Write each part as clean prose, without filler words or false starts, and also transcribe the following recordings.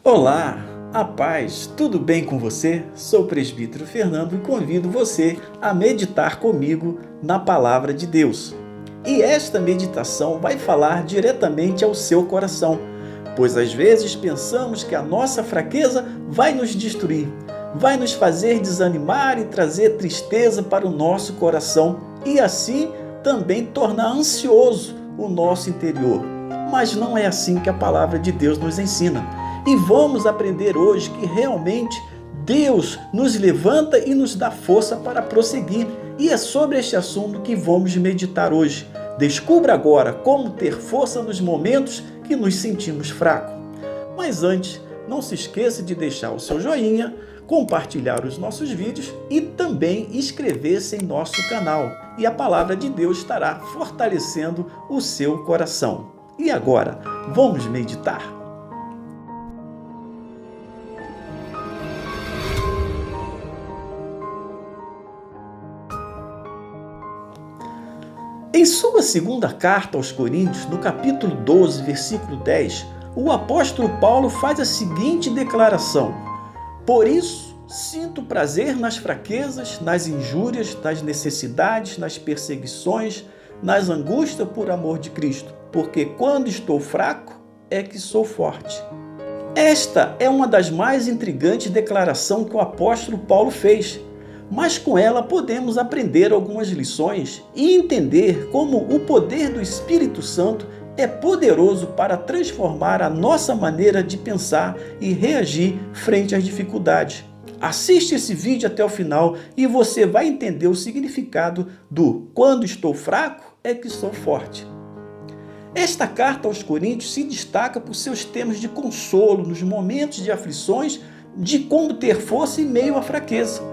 Olá, a paz, tudo bem com você? Sou o presbítero Fernando e convido você a meditar comigo na Palavra de Deus. E esta meditação vai falar diretamente ao seu coração, pois às vezes pensamos que a nossa fraqueza vai nos destruir, vai nos fazer desanimar e trazer tristeza para o nosso coração e assim também tornar ansioso o nosso interior. Mas não é assim que a Palavra de Deus nos ensina. E vamos aprender hoje que realmente Deus nos levanta e nos dá força para prosseguir. E é sobre este assunto que vamos meditar hoje. Descubra agora como ter força nos momentos que nos sentimos fracos. Mas antes, não se esqueça de deixar o seu joinha, compartilhar os nossos vídeos e também inscrever-se em nosso canal. E a Palavra de Deus estará fortalecendo o seu coração. E agora, vamos meditar? Em sua segunda carta aos Coríntios, no capítulo 12, versículo 10, o apóstolo Paulo faz a seguinte declaração: Por isso, sinto prazer nas fraquezas, nas injúrias, nas necessidades, nas perseguições, nas angústias por amor de Cristo, porque quando estou fraco, é que sou forte. Esta é uma das mais intrigantes declarações que o apóstolo Paulo fez. Mas com ela podemos aprender algumas lições e entender como o poder do Espírito Santo é poderoso para transformar a nossa maneira de pensar e reagir frente às dificuldades. Assiste esse vídeo até o final e você vai entender o significado do quando estou fraco é que sou forte. Esta carta aos Coríntios se destaca por seus temas de consolo nos momentos de aflições, de como ter força em meio à fraqueza.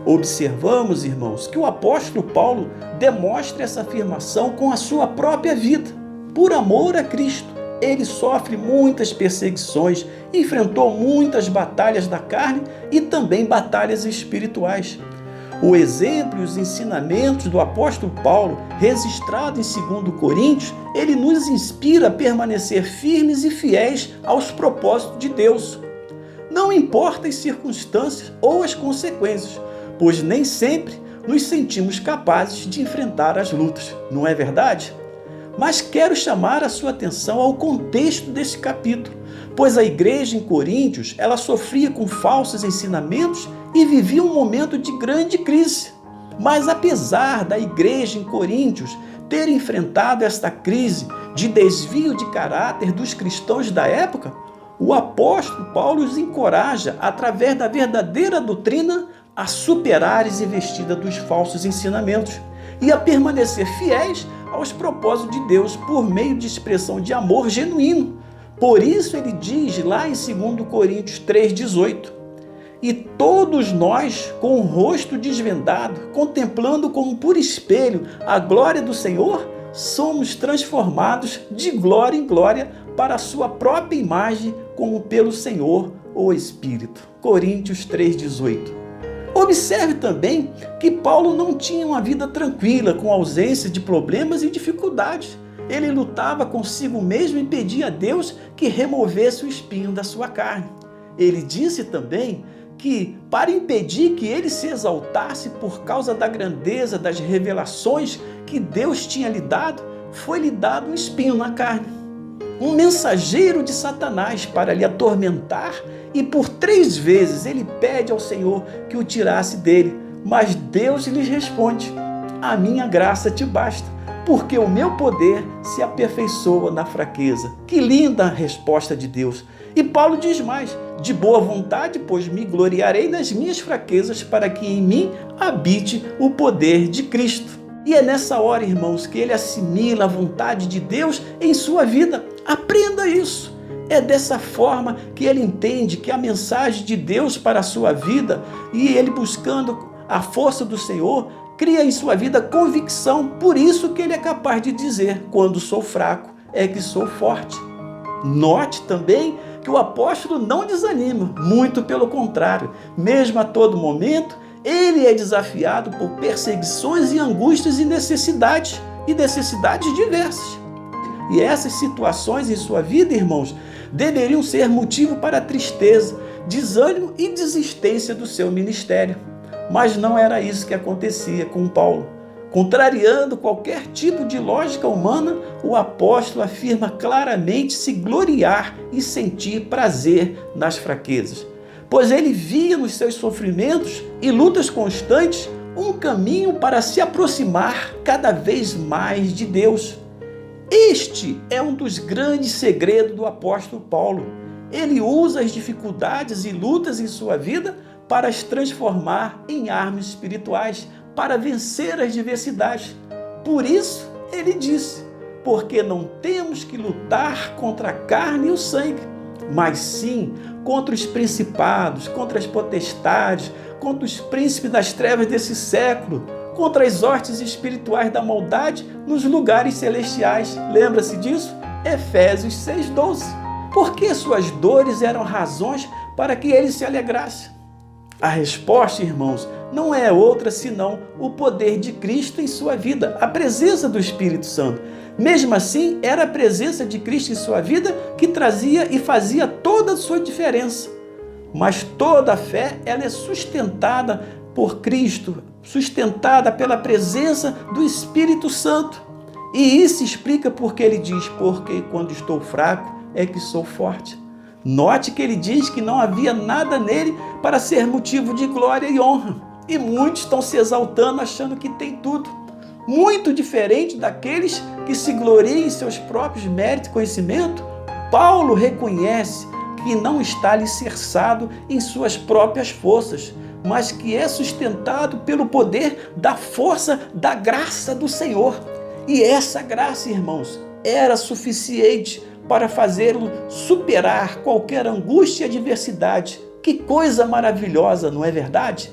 Observamos, irmãos, que o apóstolo Paulo demonstra essa afirmação com a sua própria vida. Por amor a Cristo, ele sofre muitas perseguições, enfrentou muitas batalhas da carne e também batalhas espirituais. O exemplo e os ensinamentos do apóstolo Paulo, registrado em 2 Coríntios, ele nos inspira a permanecer firmes e fiéis aos propósitos de Deus. Não importa as circunstâncias ou as consequências, pois nem sempre nos sentimos capazes de enfrentar as lutas, não é verdade? Mas quero chamar a sua atenção ao contexto desse capítulo, pois a igreja em Coríntios, ela sofria com falsos ensinamentos e vivia um momento de grande crise. Mas apesar da igreja em Coríntios ter enfrentado esta crise de desvio de caráter dos cristãos da época, o apóstolo Paulo os encoraja, através da verdadeira doutrina, a superar as investidas dos falsos ensinamentos e a permanecer fiéis aos propósitos de Deus por meio de expressão de amor genuíno. Por isso ele diz lá em 2 Coríntios 3,18: E todos nós, com o rosto desvendado, contemplando como por espelho a glória do Senhor, somos transformados de glória em glória para a sua própria imagem, como pelo Senhor, o Espírito. Coríntios 3,18. Observe também que Paulo não tinha uma vida tranquila, com ausência de problemas e dificuldades. Ele lutava consigo mesmo e pedia a Deus que removesse o espinho da sua carne. Ele disse também que, para impedir que ele se exaltasse por causa da grandeza das revelações que Deus tinha lhe dado, foi-lhe dado um espinho na carne, um mensageiro de Satanás para lhe atormentar, e por 3 vezes ele pede ao Senhor que o tirasse dele, mas Deus lhe responde: a minha graça te basta, porque o meu poder se aperfeiçoa na fraqueza. Que linda a resposta de Deus! E Paulo diz mais: de boa vontade, pois me gloriarei nas minhas fraquezas, para que em mim habite o poder de Cristo. E é nessa hora, irmãos, que ele assimila a vontade de Deus em sua vida. Aprenda isso. É dessa forma que ele entende que a mensagem de Deus para a sua vida, e ele buscando a força do Senhor, cria em sua vida convicção. Por isso que ele é capaz de dizer: quando sou fraco, é que sou forte. Note também que o apóstolo não desanima, muito pelo contrário. Mesmo a todo momento, ele é desafiado por perseguições e angústias e necessidades diversas. E essas situações em sua vida, irmãos, deveriam ser motivo para tristeza, desânimo e desistência do seu ministério. Mas não era isso que acontecia com Paulo. Contrariando qualquer tipo de lógica humana, o apóstolo afirma claramente se gloriar e sentir prazer nas fraquezas, pois ele via nos seus sofrimentos e lutas constantes um caminho para se aproximar cada vez mais de Deus. Este é um dos grandes segredos do apóstolo Paulo. Ele usa as dificuldades e lutas em sua vida para as transformar em armas espirituais, para vencer as diversidades. Por isso, ele disse, porque não temos que lutar contra a carne e o sangue, mas sim contra os principados, contra as potestades, contra os príncipes das trevas desse século, contra as hostes espirituais da maldade nos lugares celestiais. Lembra-se disso? Efésios 6,12. Porque suas dores eram razões para que ele se alegrasse. A resposta, irmãos, não é outra senão o poder de Cristo em sua vida, a presença do Espírito Santo. Mesmo assim, era a presença de Cristo em sua vida que trazia e fazia toda a sua diferença. Mas toda a fé, ela é sustentada por Cristo, sustentada pela presença do Espírito Santo. E isso explica porque ele diz, porque quando estou fraco é que sou forte. Note que ele diz que não havia nada nele para ser motivo de glória e honra. E muitos estão se exaltando achando que tem tudo. Muito diferente daqueles que se gloriam em seus próprios méritos e conhecimento, Paulo reconhece que não está alicerçado em suas próprias forças, mas que é sustentado pelo poder da força da graça do Senhor. E essa graça, irmãos, era suficiente para fazê-lo superar qualquer angústia e adversidade. Que coisa maravilhosa, não é verdade?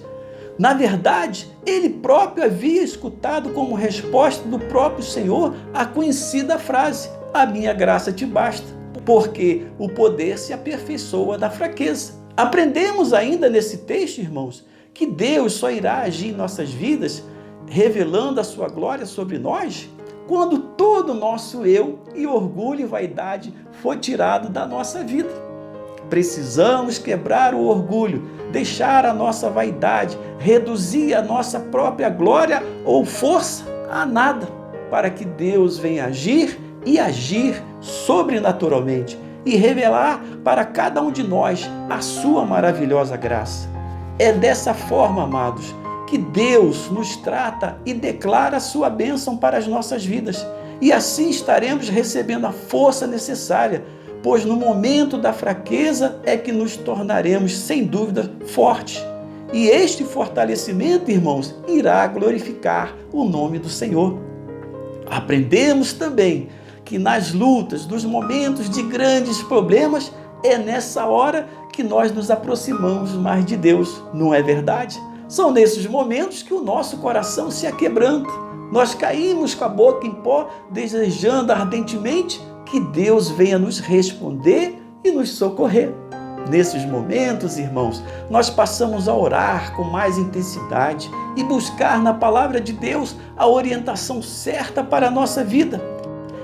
Na verdade, ele próprio havia escutado como resposta do próprio Senhor a conhecida frase, a minha graça te basta, porque o poder se aperfeiçoa da fraqueza. Aprendemos ainda nesse texto, irmãos, que Deus só irá agir em nossas vidas, revelando a sua glória sobre nós, quando todo o nosso eu e orgulho e vaidade foi tirado da nossa vida. Precisamos quebrar o orgulho, deixar a nossa vaidade, reduzir a nossa própria glória ou força a nada, para que Deus venha agir e agir sobrenaturalmente e revelar para cada um de nós a sua maravilhosa graça. É dessa forma, amados, que Deus nos trata e declara a sua bênção para as nossas vidas. E assim estaremos recebendo a força necessária, pois no momento da fraqueza é que nos tornaremos, sem dúvida, fortes. E este fortalecimento, irmãos, irá glorificar o nome do Senhor. Aprendemos também que nas lutas, nos momentos de grandes problemas, é nessa hora que nós nos aproximamos mais de Deus, não é verdade? São nesses momentos que o nosso coração se aquebranta. Nós caímos com a boca em pó, desejando ardentemente que Deus venha nos responder e nos socorrer. Nesses momentos, irmãos, nós passamos a orar com mais intensidade e buscar na palavra de Deus a orientação certa para a nossa vida.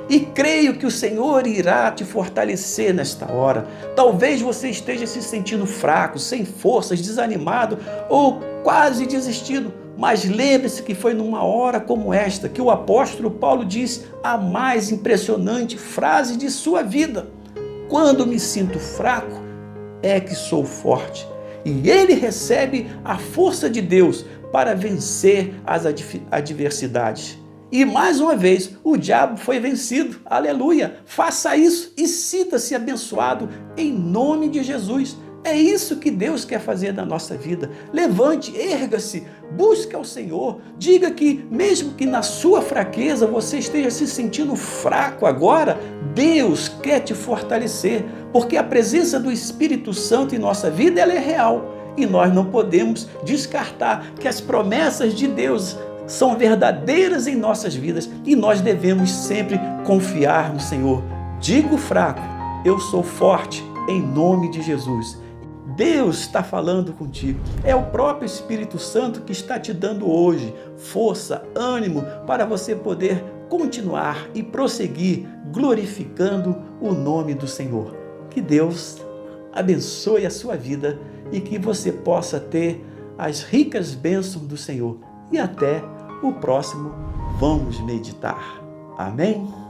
E creio que o Senhor irá te fortalecer nesta hora. Talvez você esteja se sentindo fraco, sem forças, desanimado ou quase desistindo. Mas lembre-se que foi numa hora como esta que o apóstolo Paulo disse a mais impressionante frase de sua vida: quando me sinto fraco, é que sou forte. E ele recebe a força de Deus para vencer as adversidades. E mais uma vez, o diabo foi vencido. Aleluia! Faça isso e sinta-se abençoado em nome de Jesus. É isso que Deus quer fazer na nossa vida. Levante, erga-se, busque ao Senhor. Diga que mesmo que na sua fraqueza você esteja se sentindo fraco agora, Deus quer te fortalecer, porque a presença do Espírito Santo em nossa vida, ela é real. E nós não podemos descartar que as promessas de Deus são verdadeiras em nossas vidas e nós devemos sempre confiar no Senhor. Digo fraco, eu sou forte em nome de Jesus. Deus está falando contigo. É o próprio Espírito Santo que está te dando hoje força, ânimo para você poder continuar e prosseguir glorificando o nome do Senhor. Que Deus abençoe a sua vida e que você possa ter as ricas bênçãos do Senhor. E até o próximo Vamos Meditar. Amém?